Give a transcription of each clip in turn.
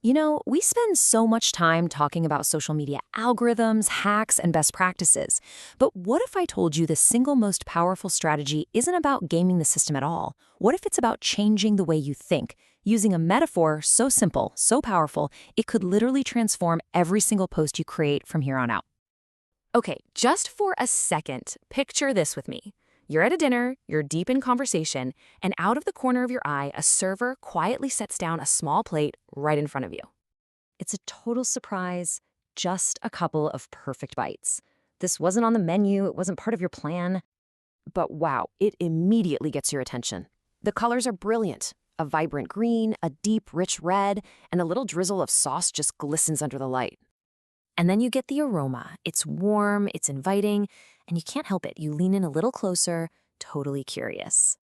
We spend so much time talking about social media algorithms, hacks, and best practices. But what if I told you the single most powerful strategy isn't about gaming the system at all? What if it's about changing the way you think? Using a metaphor so simple, so powerful, it could literally transform every single post you create from here on out. Okay, just for a second, picture this with me. You're at a dinner, you're deep in conversation, and out of the corner of your eye, a server quietly sets down a small plate right in front of you. It's a total surprise, just a couple of perfect bites. This wasn't on the menu, it wasn't part of your plan. But wow, it immediately gets your attention. The colors are brilliant. A vibrant green, a deep, rich red, and a little drizzle of sauce just glistens under the light. And then you get the aroma. It's warm, it's inviting, and you can't help it. You lean in a little closer, totally curious.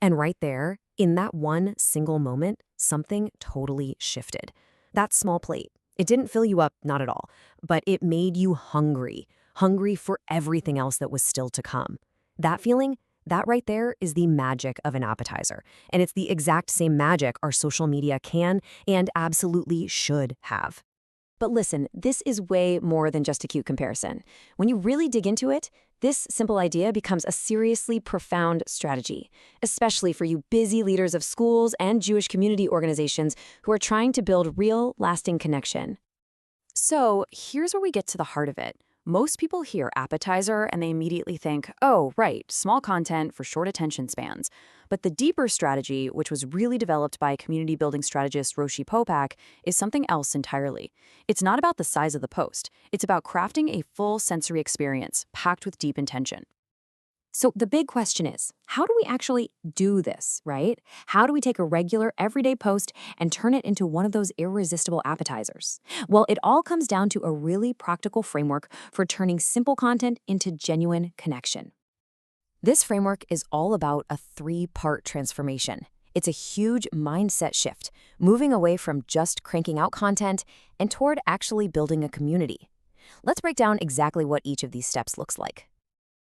And right there, in that one single moment, something totally shifted. That small plate, it didn't fill you up, not at all, but it made you hungry, hungry for everything else that was still to come. That feeling, that right there is the magic of an appetizer. And it's the exact same magic our social media can and absolutely should have. But listen, this is way more than just a cute comparison. When you really dig into it, this simple idea becomes a seriously profound strategy, especially for you busy leaders of schools and Jewish community organizations who are trying to build real, lasting connection. So here's where we get to the heart of it. Most people hear appetizer and they immediately think, oh, right, small content for short attention spans. But the deeper strategy, which was really developed by community building strategist Roshi Popak, is something else entirely. It's not about the size of the post. It's about crafting a full sensory experience packed with deep intention. So the big question is, how do we actually do this, right? How do we take a regular, everyday post and turn it into one of those irresistible appetizers? Well, it all comes down to a really practical framework for turning simple content into genuine connection. This framework is all about a three-part transformation. It's a huge mindset shift, moving away from just cranking out content and toward actually building a community. Let's break down exactly what each of these steps looks like.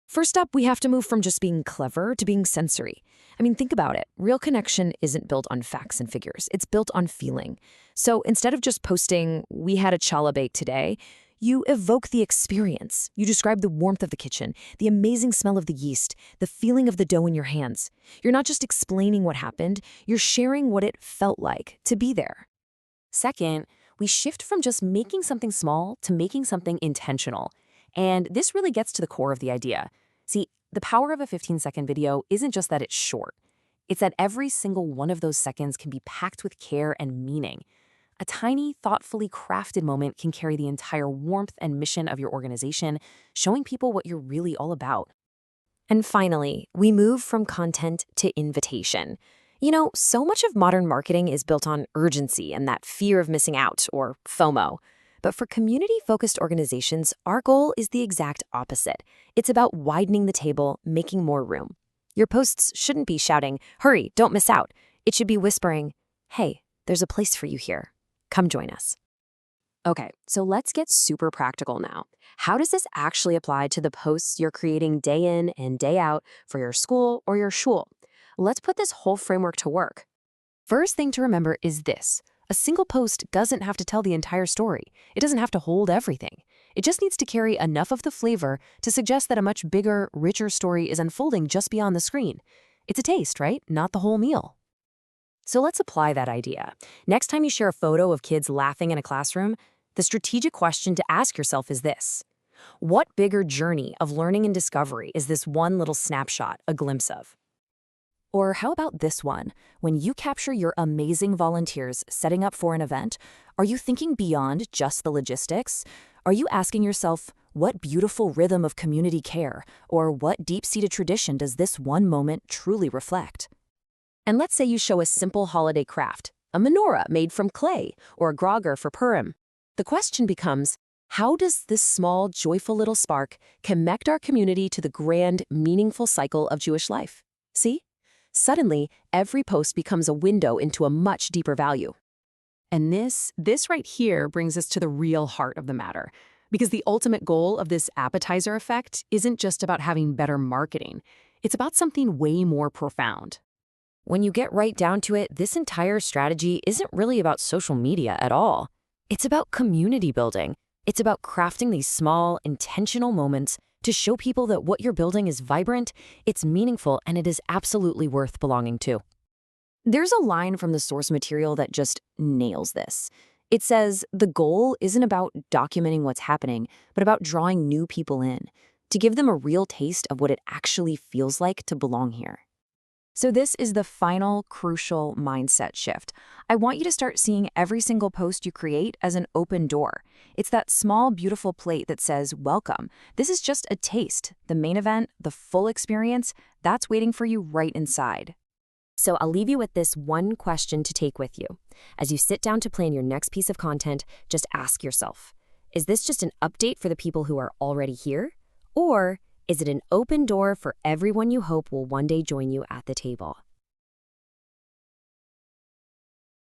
First up, we have to move from just being clever to being sensory. Think about it. Real connection isn't built on facts and figures. It's built on feeling. So instead of just posting, "We had a challah bake today," you evoke the experience. You describe the warmth of the kitchen, the amazing smell of the yeast, the feeling of the dough in your hands. You're not just explaining what happened, you're sharing what it felt like to be there. Second, we shift from just making something small to making something intentional. And this really gets to the core of the idea. See, the power of a 15-second video isn't just that it's short. It's that every single one of those seconds can be packed with care and meaning. A tiny, thoughtfully crafted moment can carry the entire warmth and mission of your organization, showing people what you're really all about. And finally, we move from content to invitation. So much of modern marketing is built on urgency and that fear of missing out, or FOMO. But for community-focused organizations, our goal is the exact opposite. It's about widening the table, making more room. Your posts shouldn't be shouting, "Hurry, don't miss out." It should be whispering, "Hey, there's a place for you here. Come join us." Okay, so let's get super practical now. How does this actually apply to the posts you're creating day in and day out for your school or your shul? Let's put this whole framework to work. First thing to remember is this. A single post doesn't have to tell the entire story. It doesn't have to hold everything. It just needs to carry enough of the flavor to suggest that a much bigger, richer story is unfolding just beyond the screen. It's a taste, right? Not the whole meal. So let's apply that idea. Next time you share a photo of kids laughing in a classroom, the strategic question to ask yourself is this: what bigger journey of learning and discovery is this one little snapshot a glimpse of? Or how about this one? When you capture your amazing volunteers setting up for an event, are you thinking beyond just the logistics? Are you asking yourself, what beautiful rhythm of community care, or what deep-seated tradition does this one moment truly reflect? And let's say you show a simple holiday craft, a menorah made from clay, or a grogger for Purim. The question becomes, how does this small, joyful little spark connect our community to the grand, meaningful cycle of Jewish life? See? Suddenly, every post becomes a window into a much deeper value. And this right here brings us to the real heart of the matter. Because the ultimate goal of this appetizer effect isn't just about having better marketing. It's about something way more profound. When you get right down to it, this entire strategy isn't really about social media at all. It's about community building. It's about crafting these small, intentional moments to show people that what you're building is vibrant, it's meaningful, and it is absolutely worth belonging to. There's a line from the source material that just nails this. It says, the goal isn't about documenting what's happening, but about drawing new people in, to give them a real taste of what it actually feels like to belong here. So this is the final crucial mindset shift. I want you to start seeing every single post you create as an open door. It's that small, beautiful plate that says, welcome. This is just a taste. The main event, the full experience, that's waiting for you right inside. So I'll leave you with this one question to take with you. As you sit down to plan your next piece of content, just ask yourself, is this just an update for the people who are already here? Or is it an open door for everyone you hope will one day join you at the table?